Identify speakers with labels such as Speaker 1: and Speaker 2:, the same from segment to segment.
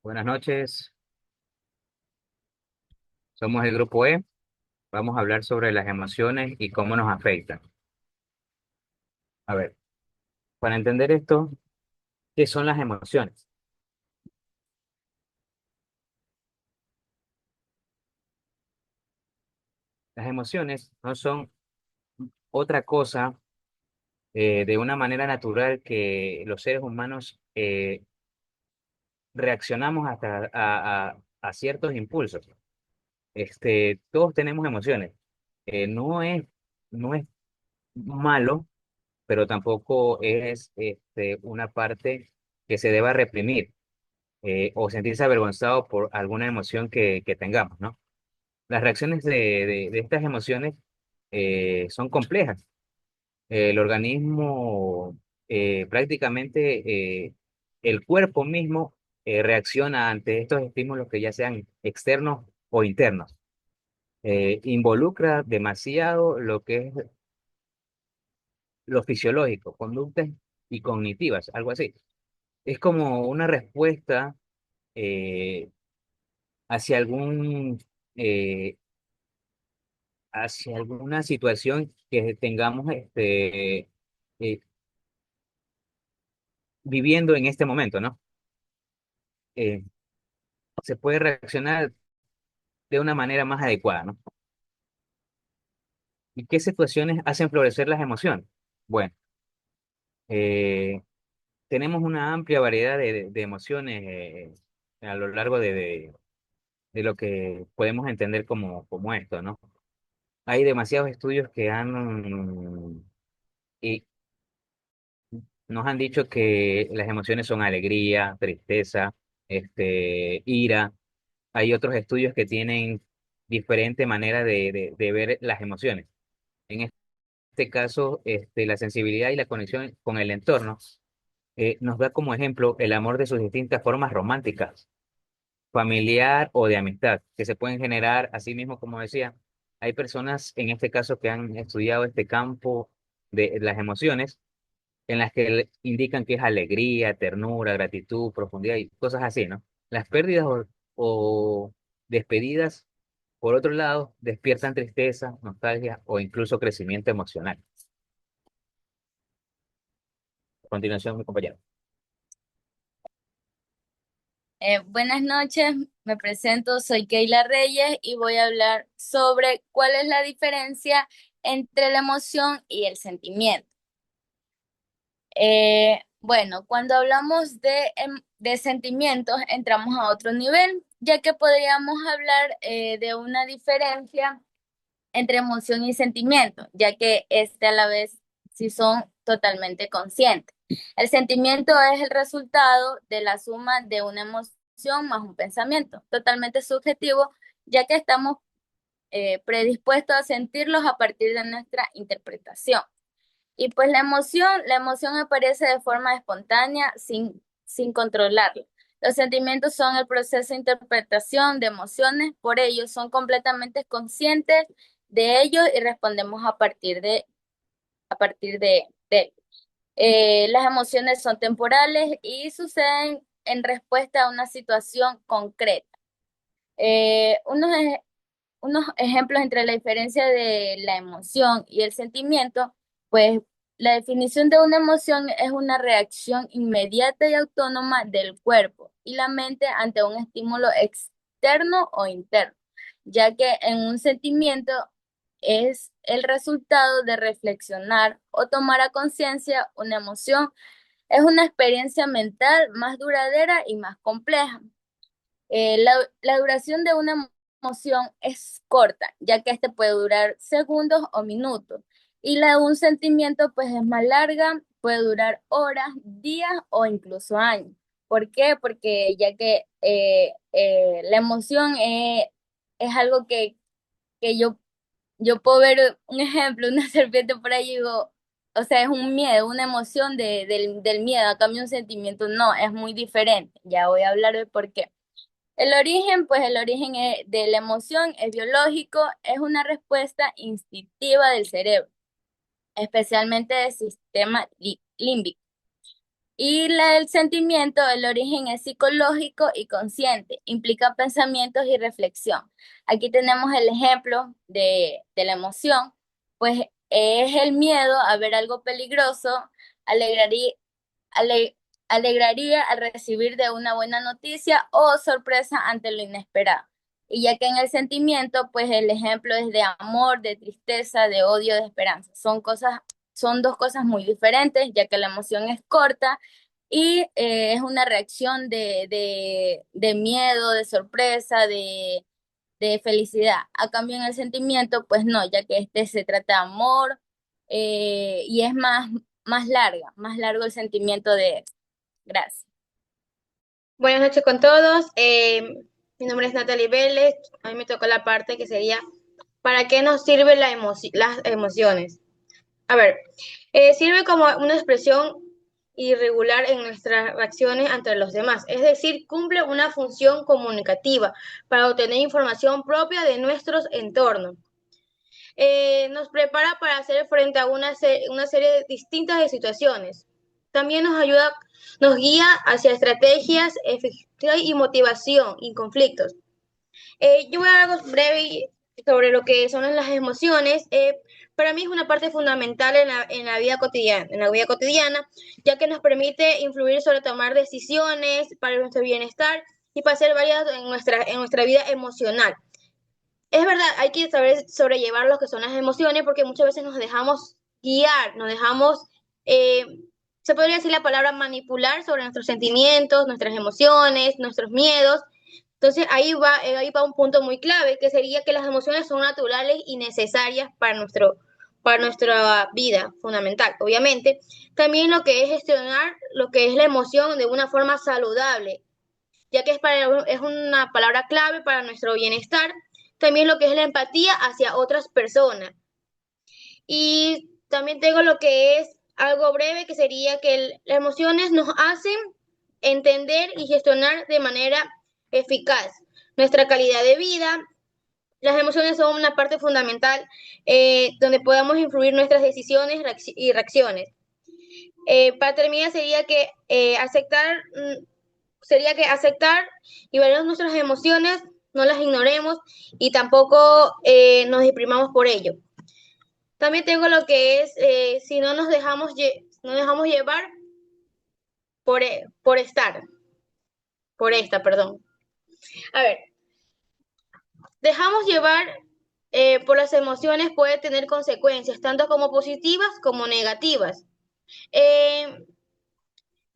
Speaker 1: Buenas noches, somos el grupo E. Vamos a hablar sobre las emociones y cómo nos afectan. A ver, para entender esto, ¿qué son las emociones? Las emociones no son otra cosa de una manera natural que los seres humanos reaccionamos hasta a ciertos impulsos. Todos tenemos emociones. No no es malo, pero tampoco es una parte que se deba reprimir. O sentirse avergonzado por alguna emoción que tengamos, ¿no? Las reacciones de estas emociones son complejas. El organismo, prácticamente, el cuerpo mismo reacciona ante estos estímulos que ya sean externos o internos. Involucra demasiado lo que es lo fisiológico, conductas y cognitivas, algo así. Es como una respuesta eh, hacia eh, hacia alguna situación que tengamos eh, viviendo en este momento, ¿no? Eh, Se puede reaccionar de una manera más adecuada, ¿no? ¿Y qué situaciones hacen florecer las emociones? Bueno, eh, tenemos una amplia variedad de emociones a lo largo de lo que podemos entender como esto, ¿no? Hay demasiados estudios que y nos han dicho que las emociones son alegría, tristeza, ira. Hay otros estudios que tienen diferente manera de ver las emociones. En este caso, la sensibilidad y la conexión con el entorno nos da como ejemplo el amor de sus distintas formas románticas, familiar o de amistad, que se pueden generar, así mismo como decía, hay personas en este caso que han estudiado este campo de las emociones en las que indican que es alegría, ternura, gratitud, profundidad y cosas así, ¿no? Las pérdidas o despedidas, por otro lado, despiertan tristeza, nostalgia o incluso crecimiento emocional. A continuación, mi compañero.
Speaker 2: Buenas noches, me presento, soy Keila Reyes y voy a hablar sobre cuál es la diferencia entre la emoción y el sentimiento. Bueno, cuando hablamos de sentimientos, entramos a otro nivel, ya que podríamos hablar de una diferencia entre emoción y sentimiento, ya que este a la vez sí son totalmente conscientes. El sentimiento es el resultado de la suma de una emoción más un pensamiento, totalmente subjetivo, ya que estamos predispuestos a sentirlos a partir de nuestra interpretación. Y pues la emoción aparece de forma espontánea sin controlarla. Los sentimientos son el proceso de interpretación de emociones, por ello son completamente conscientes de ellos y respondemos a partir de. Las emociones son temporales y suceden en respuesta a una situación concreta. Eh, unos, ej- Unos ejemplos entre la diferencia de la emoción y el sentimiento, pues la definición de una emoción es una reacción inmediata y autónoma del cuerpo y la mente ante un estímulo externo o interno, ya que en un sentimiento es el resultado de reflexionar o tomar a conciencia. Una emoción es una experiencia mental más duradera y más compleja. La duración de una emoción es corta, ya que este puede durar segundos o minutos. Y la de un sentimiento, pues es más larga, puede durar horas, días o incluso años. ¿Por qué? Porque ya que la emoción es algo que yo puedo ver un ejemplo, una serpiente por ahí y digo, o sea, es un miedo, una emoción del miedo. A cambio, un sentimiento no, es muy diferente. Ya voy a hablar de por qué. El origen, pues el origen de la emoción es biológico, es una respuesta instintiva del cerebro, especialmente del sistema límbico. Y la del sentimiento, el origen es psicológico y consciente, implica pensamientos y reflexión. Aquí tenemos el ejemplo de la emoción, pues es el miedo a ver algo peligroso, alegraría, ale- alegraría al recibir de una buena noticia o sorpresa ante lo inesperado. Y ya que en el sentimiento, pues el ejemplo es de amor, de tristeza, de odio, de esperanza. Son dos cosas muy diferentes, ya que la emoción es corta y es una reacción de miedo, de sorpresa, de felicidad. A cambio en el sentimiento, pues no, ya que este se trata de amor y es más largo el sentimiento de gracias.
Speaker 3: Buenas noches con todos. Mi nombre es Natalie Vélez. A mí me tocó la parte que sería ¿para qué nos sirven las emociones? A ver, sirve como una expresión irregular en nuestras reacciones ante los demás, es decir, cumple una función comunicativa para obtener información propia de nuestros entornos. Nos prepara para hacer frente a una serie de distintas de situaciones. También nos ayuda, nos guía hacia estrategias efectivas y motivación y conflictos. Yo voy a dar algo breve sobre lo que son las emociones. Para mí es una parte fundamental en la vida cotidiana, ya que nos permite influir sobre tomar decisiones para nuestro bienestar y para ser variados en nuestra vida emocional. Es verdad, hay que saber sobrellevar lo que son las emociones porque muchas veces nos dejamos guiar, eh, se podría decir la palabra manipular sobre nuestros sentimientos, nuestras emociones, nuestros miedos. Entonces ahí va un punto muy clave, que sería que las emociones son naturales y necesarias para nuestra vida fundamental, obviamente. También lo que es gestionar lo que es la emoción de una forma saludable, ya que es una palabra clave para nuestro bienestar. También lo que es la empatía hacia otras personas. Y también tengo lo que es algo breve, que sería que las emociones nos hacen entender y gestionar de manera eficaz nuestra calidad de vida. Las emociones son una parte fundamental donde podemos influir nuestras decisiones y reacciones. Para terminar sería que aceptar y ver nuestras emociones, no las ignoremos y tampoco nos deprimamos por ello. También tengo lo que es si no dejamos llevar por estar, por esta, perdón. A ver, dejamos llevar por las emociones puede tener consecuencias, tanto como positivas como negativas. Eh,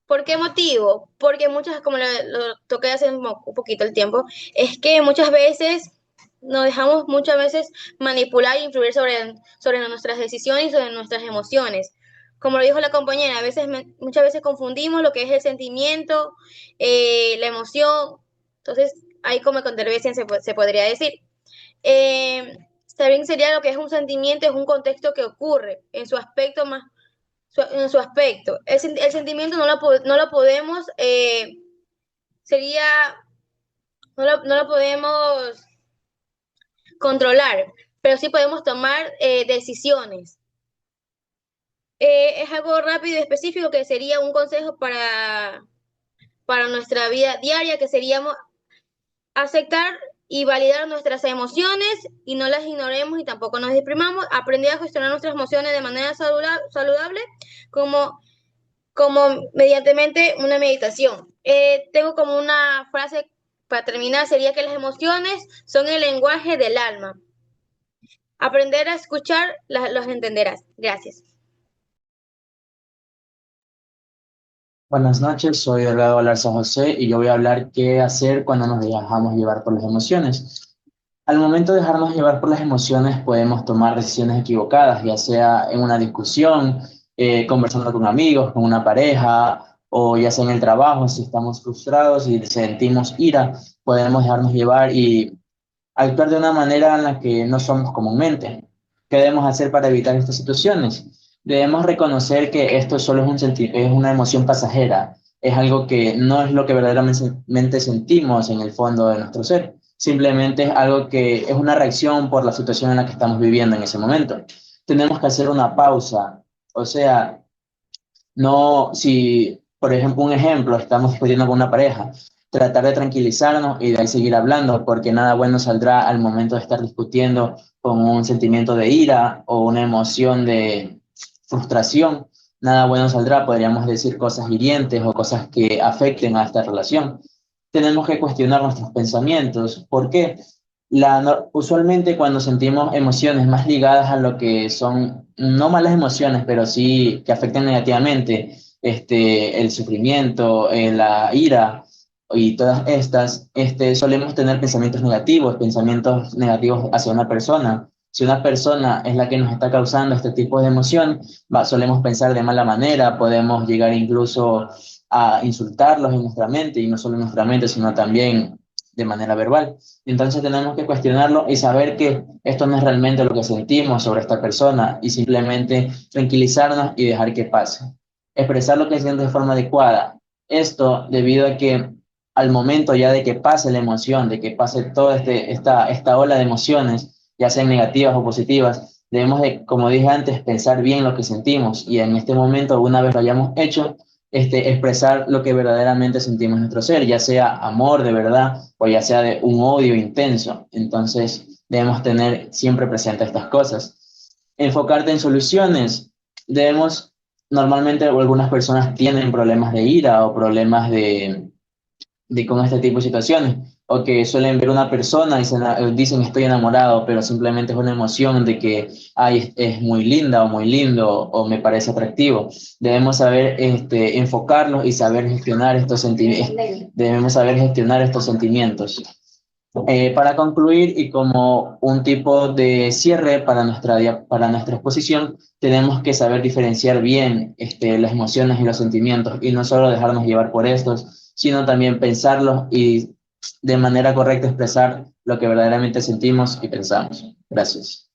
Speaker 3: ¿Por qué motivo? Porque como lo toqué hace un poquito el tiempo, es que muchas veces nos dejamos muchas veces manipular e influir sobre nuestras decisiones y sobre nuestras emociones. Como lo dijo la compañera, muchas veces confundimos lo que es el sentimiento, la emoción. Entonces, ahí como controversia se podría decir. Eh, También sería lo que es un sentimiento, es un contexto que ocurre en su aspecto en su aspecto. El sentimiento no lo podemos, sería, no lo podemos controlar, pero sí podemos tomar decisiones. Es algo rápido y específico que sería un consejo para nuestra vida diaria, que seríamos aceptar y validar nuestras emociones y no las ignoremos y tampoco nos deprimamos, aprender a gestionar nuestras emociones de manera saludable, como mediantemente una meditación. Tengo como una frase para terminar, sería que las emociones son el lenguaje del alma. Aprender a escuchar los entenderás. Gracias.
Speaker 4: Buenas noches, soy Delgado Alarza José y yo voy a hablar qué hacer cuando nos dejamos llevar por las emociones. Al momento de dejarnos llevar por las emociones podemos tomar decisiones equivocadas, ya sea en una discusión, conversando con amigos, con una pareja, o ya sea en el trabajo, si estamos frustrados y sentimos ira, podemos dejarnos llevar y actuar de una manera en la que no somos comúnmente. ¿Qué debemos hacer para evitar estas situaciones? Debemos reconocer que esto solo es una emoción pasajera, es algo que no es lo que verdaderamente sentimos en el fondo de nuestro ser. Simplemente es algo que es una reacción por la situación en la que estamos viviendo en ese momento. Tenemos que hacer una pausa, o sea, no, si Por ejemplo, un ejemplo, estamos discutiendo con una pareja, tratar de tranquilizarnos y de ahí seguir hablando, porque nada bueno saldrá al momento de estar discutiendo con un sentimiento de ira o una emoción de frustración. Nada bueno saldrá, podríamos decir cosas hirientes o cosas que afecten a esta relación. Tenemos que cuestionar nuestros pensamientos. ¿Por qué? Usualmente cuando sentimos emociones más ligadas a lo que son, no malas emociones, pero sí que afecten negativamente, el sufrimiento, la ira y todas estas, solemos tener pensamientos negativos hacia una persona. Si una persona es la que nos está causando este tipo de emoción, solemos pensar de mala manera, podemos llegar incluso a insultarlos en nuestra mente, y no solo en nuestra mente, sino también de manera verbal. Entonces tenemos que cuestionarlo y saber que esto no es realmente lo que sentimos sobre esta persona y simplemente tranquilizarnos y dejar que pase. Expresar lo que siento de forma adecuada. Esto debido a que al momento ya de que pase la emoción, de que pase toda esta ola de emociones, ya sean negativas o positivas, debemos de, como dije antes, pensar bien lo que sentimos y en este momento, una vez lo hayamos hecho, expresar lo que verdaderamente sentimos en nuestro ser, ya sea amor de verdad o ya sea de un odio intenso. Entonces, debemos tener siempre presente estas cosas. Enfocarte en soluciones. Debemos, normalmente algunas personas tienen problemas de ira o problemas de con este tipo de situaciones, o que suelen ver una persona y dicen estoy enamorado, pero simplemente es una emoción de que ay, es muy linda o muy lindo o me parece atractivo. Debemos saber enfocarlos y saber gestionar estos sentimientos. Debemos saber gestionar estos sentimientos. Para concluir y como un tipo de cierre para nuestra exposición, tenemos que saber diferenciar bien las emociones y los sentimientos y no solo dejarnos llevar por estos, sino también pensarlos y de manera correcta expresar lo que verdaderamente sentimos y pensamos. Gracias.